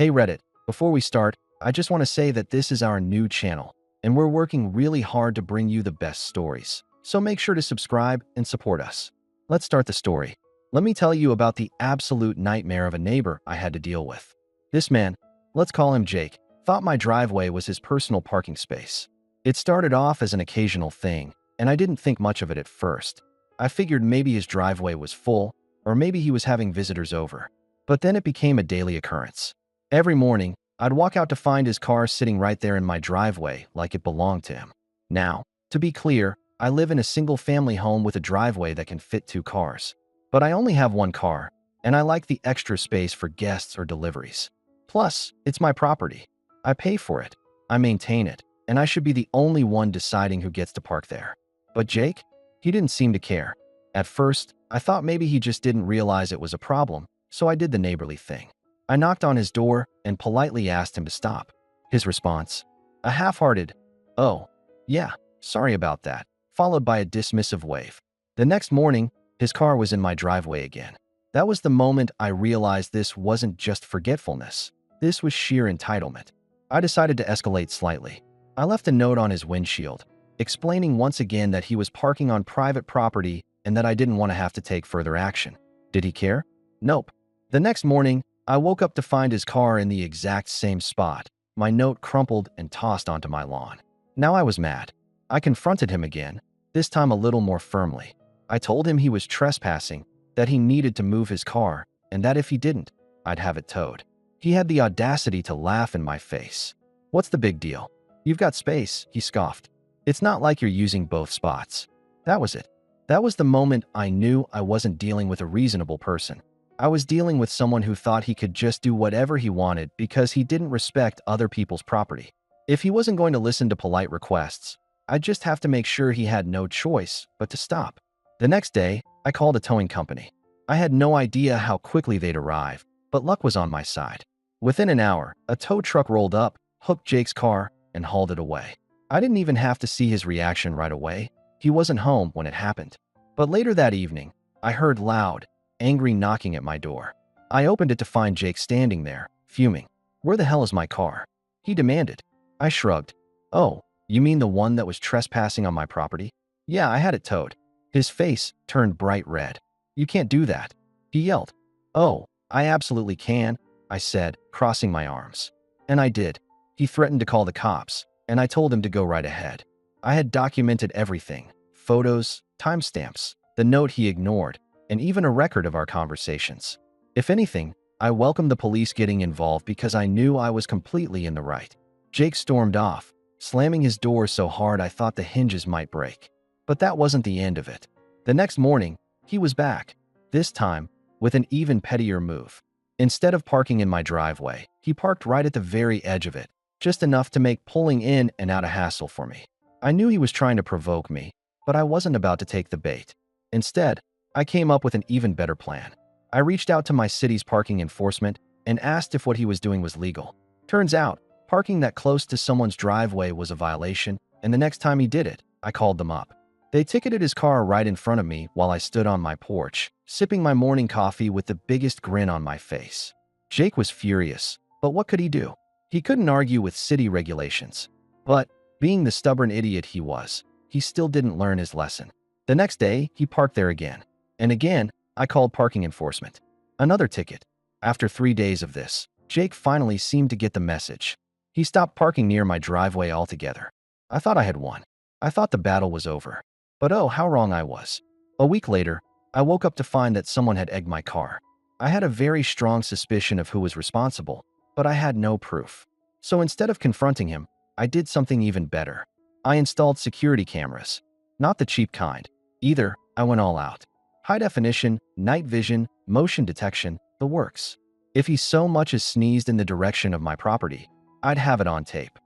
Hey Reddit, before we start, I just want to say that this is our new channel, and we're working really hard to bring you the best stories. So make sure to subscribe and support us. Let's start the story. Let me tell you about the absolute nightmare of a neighbor I had to deal with. This man, let's call him Jake, thought my driveway was his personal parking space. It started off as an occasional thing, and I didn't think much of it at first. I figured maybe his driveway was full, or maybe he was having visitors over. But then it became a daily occurrence. Every morning, I'd walk out to find his car sitting right there in my driveway like it belonged to him. Now, to be clear, I live in a single-family home with a driveway that can fit 2 cars. But I only have 1 car, and I like the extra space for guests or deliveries. Plus, it's my property. I pay for it, I maintain it, and I should be the only one deciding who gets to park there. But Jake? He didn't seem to care. At first, I thought maybe he just didn't realize it was a problem, so I did the neighborly thing. I knocked on his door and politely asked him to stop. His response? A half-hearted, "Oh, yeah, sorry about that," followed by a dismissive wave. The next morning, his car was in my driveway again. That was the moment I realized this wasn't just forgetfulness. This was sheer entitlement. I decided to escalate slightly. I left a note on his windshield, explaining once again that he was parking on private property and that I didn't want to have to take further action. Did he care? Nope. The next morning, I woke up to find his car in the exact same spot, my note crumpled and tossed onto my lawn. Now I was mad. I confronted him again, this time a little more firmly. I told him he was trespassing, that he needed to move his car, and that if he didn't, I'd have it towed. He had the audacity to laugh in my face. "What's the big deal? You've got space," he scoffed. "It's not like you're using both spots." That was it. That was the moment I knew I wasn't dealing with a reasonable person. I was dealing with someone who thought he could just do whatever he wanted because he didn't respect other people's property. If he wasn't going to listen to polite requests, I'd just have to make sure he had no choice but to stop. The next day, I called a towing company. I had no idea how quickly they'd arrive, but luck was on my side. Within an hour, a tow truck rolled up, hooked Jake's car, and hauled it away. I didn't even have to see his reaction right away. He wasn't home when it happened. But later that evening, I heard loud, angry knocking at my door. I opened it to find Jake standing there, fuming. "Where the hell is my car?" he demanded. I shrugged. "Oh, you mean the one that was trespassing on my property?" "Yeah, I had it towed." His face turned bright red. "You can't do that," he yelled. "Oh, I absolutely can," I said, crossing my arms. And I did. He threatened to call the cops, and I told him to go right ahead. I had documented everything: photos, timestamps, the note he ignored, and even a record of our conversations. If anything, I welcomed the police getting involved because I knew I was completely in the right. Jake stormed off, slamming his door so hard I thought the hinges might break. But that wasn't the end of it. The next morning, he was back, this time with an even pettier move. Instead of parking in my driveway, he parked right at the very edge of it, just enough to make pulling in and out a hassle for me. I knew he was trying to provoke me, but I wasn't about to take the bait. Instead, I came up with an even better plan. I reached out to my city's parking enforcement and asked if what he was doing was legal. Turns out, parking that close to someone's driveway was a violation, and the next time he did it, I called them up. They ticketed his car right in front of me while I stood on my porch, sipping my morning coffee with the biggest grin on my face. Jake was furious, but what could he do? He couldn't argue with city regulations. But, being the stubborn idiot he was, he still didn't learn his lesson. The next day, he parked there again. And again, I called parking enforcement. Another ticket. After 3 days of this, Jake finally seemed to get the message. He stopped parking near my driveway altogether. I thought I had won. I thought the battle was over. But oh, how wrong I was. A week later, I woke up to find that someone had egged my car. I had a very strong suspicion of who was responsible, but I had no proof. So instead of confronting him, I did something even better. I installed security cameras. Not the cheap kind. Either, I went all out. High definition, night vision, motion detection, the works. If he so much as sneezed in the direction of my property, I'd have it on tape.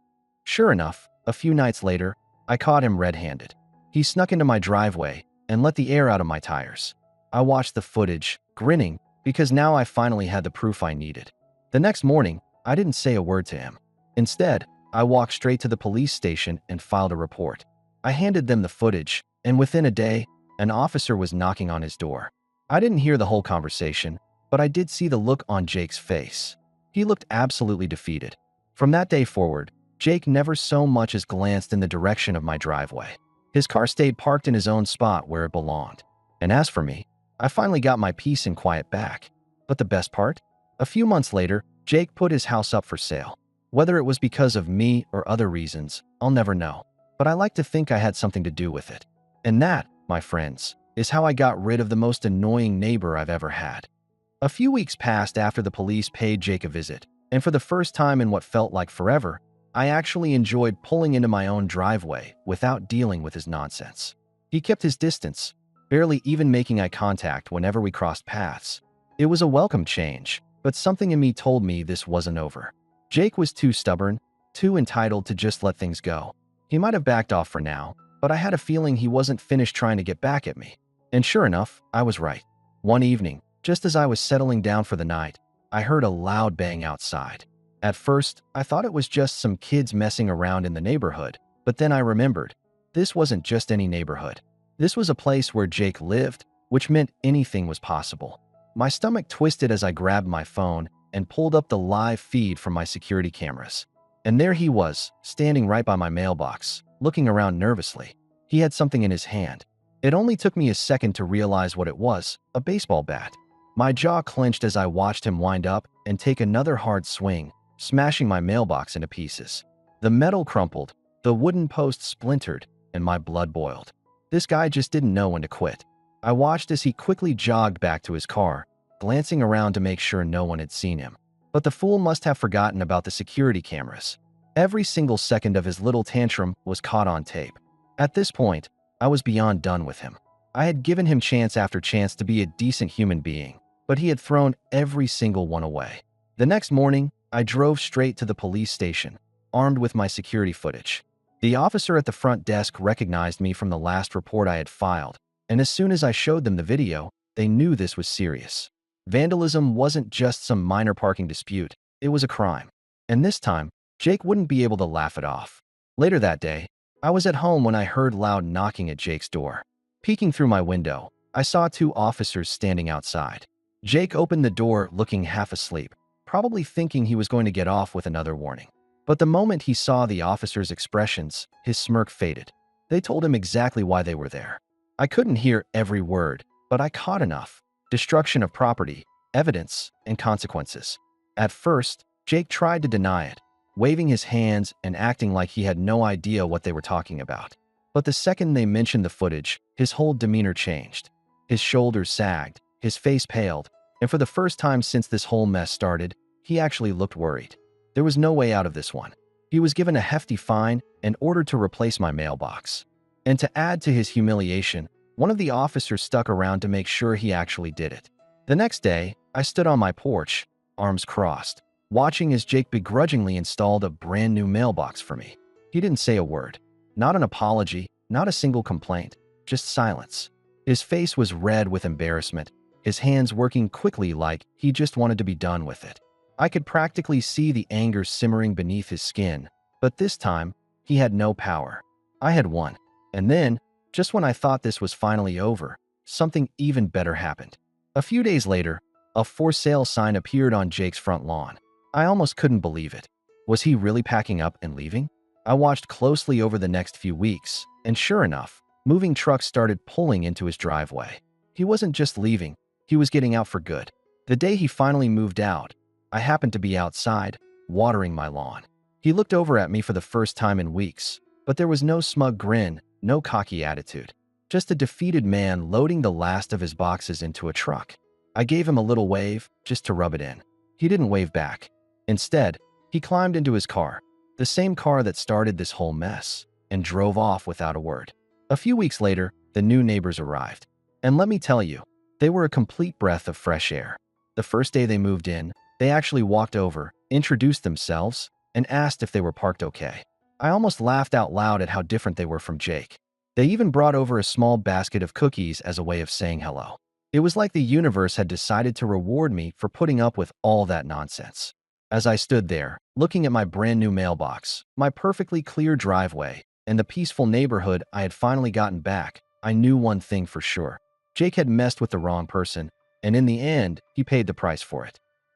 Sure enough, a few nights later, I caught him red-handed. He snuck into my driveway and let the air out of my tires. I watched the footage, grinning, because now I finally had the proof I needed. The next morning, I didn't say a word to him. Instead, I walked straight to the police station and filed a report. I handed them the footage, and within a day, an officer was knocking on his door. I didn't hear the whole conversation, but I did see the look on Jake's face. He looked absolutely defeated. From that day forward, Jake never so much as glanced in the direction of my driveway. His car stayed parked in his own spot where it belonged. And as for me, I finally got my peace and quiet back. But the best part? A few months later, Jake put his house up for sale. Whether it was because of me or other reasons, I'll never know. But I like to think I had something to do with it. And that, my friends, is how I got rid of the most annoying neighbor I've ever had. A few weeks passed after the police paid Jake a visit, and for the first time in what felt like forever, I actually enjoyed pulling into my own driveway without dealing with his nonsense. He kept his distance, barely even making eye contact whenever we crossed paths. It was a welcome change, but something in me told me this wasn't over. Jake was too stubborn, too entitled to just let things go. He might have backed off for now, but I had a feeling he wasn't finished trying to get back at me. And sure enough, I was right. One evening, just as I was settling down for the night, I heard a loud bang outside. At first, I thought it was just some kids messing around in the neighborhood, but then I remembered, this wasn't just any neighborhood. This was a place where Jake lived, which meant anything was possible. My stomach twisted as I grabbed my phone and pulled up the live feed from my security cameras. And there he was, standing right by my mailbox, looking around nervously. He had something in his hand. It only took me a second to realize what it was, a baseball bat. My jaw clenched as I watched him wind up and take another hard swing, smashing my mailbox into pieces. The metal crumpled, the wooden post splintered, and my blood boiled. This guy just didn't know when to quit. I watched as he quickly jogged back to his car, glancing around to make sure no one had seen him. But the fool must have forgotten about the security cameras. Every single second of his little tantrum was caught on tape. At this point, I was beyond done with him. I had given him chance after chance to be a decent human being, but he had thrown every single one away. The next morning, I drove straight to the police station, armed with my security footage. The officer at the front desk recognized me from the last report I had filed, and as soon as I showed them the video, they knew this was serious. Vandalism wasn't just some minor parking dispute, it was a crime. And this time, Jake wouldn't be able to laugh it off. Later that day, I was at home when I heard loud knocking at Jake's door. Peeking through my window, I saw two officers standing outside. Jake opened the door looking half asleep, probably thinking he was going to get off with another warning. But the moment he saw the officers' expressions, his smirk faded. They told him exactly why they were there. I couldn't hear every word, but I caught enough. Destruction of property, evidence, and consequences. At first, Jake tried to deny it, waving his hands and acting like he had no idea what they were talking about. But the second they mentioned the footage, his whole demeanor changed. His shoulders sagged, his face paled, and for the first time since this whole mess started, he actually looked worried. There was no way out of this one. He was given a hefty fine and ordered to replace my mailbox. And to add to his humiliation, one of the officers stuck around to make sure he actually did it. The next day, I stood on my porch, arms crossed, watching as Jake begrudgingly installed a brand new mailbox for me. He didn't say a word. Not an apology, not a single complaint, just silence. His face was red with embarrassment, his hands working quickly like he just wanted to be done with it. I could practically see the anger simmering beneath his skin, but this time, he had no power. I had won. And then, just when I thought this was finally over, something even better happened. A few days later, a for sale sign appeared on Jake's front lawn. I almost couldn't believe it. Was he really packing up and leaving? I watched closely over the next few weeks, and sure enough, moving trucks started pulling into his driveway. He wasn't just leaving, he was getting out for good. The day he finally moved out, I happened to be outside, watering my lawn. He looked over at me for the first time in weeks, but there was no smug grin, no cocky attitude. Just a defeated man loading the last of his boxes into a truck. I gave him a little wave, just to rub it in. He didn't wave back. Instead, he climbed into his car, the same car that started this whole mess, and drove off without a word. A few weeks later, the new neighbors arrived. And let me tell you, they were a complete breath of fresh air. The first day they moved in, they actually walked over, introduced themselves, and asked if they were parked okay. I almost laughed out loud at how different they were from Jake. They even brought over a small basket of cookies as a way of saying hello. It was like the universe had decided to reward me for putting up with all that nonsense. As I stood there, looking at my brand new mailbox, my perfectly clear driveway, and the peaceful neighborhood I had finally gotten back, I knew one thing for sure. Jake had messed with the wrong person, and in the end, he paid the price for it.